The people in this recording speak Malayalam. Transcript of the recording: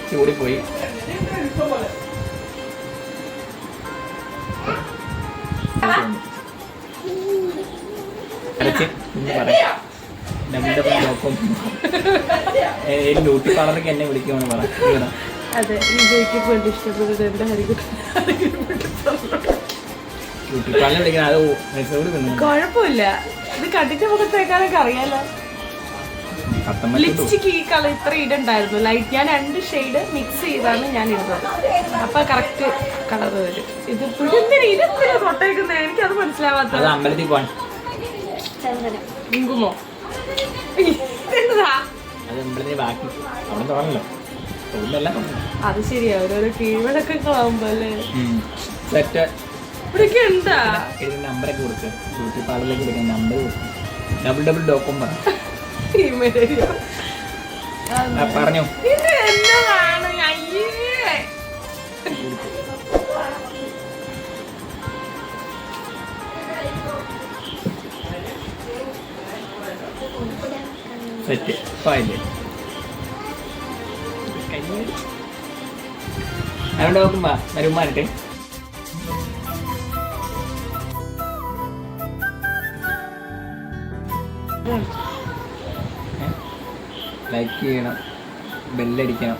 ചൂടിപ്പോയി. ബ്യൂട്ടി പാർലർക്ക് എന്നെ വിളിക്കുമെന്ന് പറയാം. അതെ, വിജയ്ക്ക് വേണ്ടി ഇഷ്ടപ്പെട്ടത് എന്റെ ബ്യൂട്ടി പാർലർ വിളിക്കണം. അത് കുഴപ്പമില്ല, ഇത് കണ്ടിട്ട് മുഖത്തേക്കാളൊക്കെ അറിയാലോ. ലിപ്സ്റ്റിക്ക് ഈ കളർ ഇത്ര ഇടുണ്ടായിരുന്നു. ലൈറ്റ് ഞാൻ 2 ഷെയ്ഡ് മിക്സ് ചെയ്താണ് ഞാൻ ഇടുന്നത്. അപ്പൊ കറക്റ്റ് കളർ വരും. ഇത് തൊട്ടേക്കുന്ന എനിക്കത് മനസ്സിലാവാത്തത്. അമ്പലത്തിൽ പോവാൻ കുങ്കുമോ ബാക്കി അവിടെ തുടങ്ങല്ലോ. അത് ശരിയാ, ഓരോരോ കീഴ്വഴക്കൊക്കെ ആവുമ്പോ അല്ലേ. സെറ്റ് ഇവിടൊക്കെ എന്താ നമ്പറൊക്കെ കൊടുക്കുക. ബ്യൂട്ടി പാർലറിലേക്ക് വിളിക്കാൻ നമ്പർ കൊടുക്കും. www.com പറഞ്ഞു. ഇത് എന്നതാണ്? അയ്യേ, സെറ്റ് ഫയല് അവിടെ നോക്കുമ്പോ മരുമാരട്ടെ. ലൈക്ക് ചെയ്യണം, ബെല്ലടിക്കണം.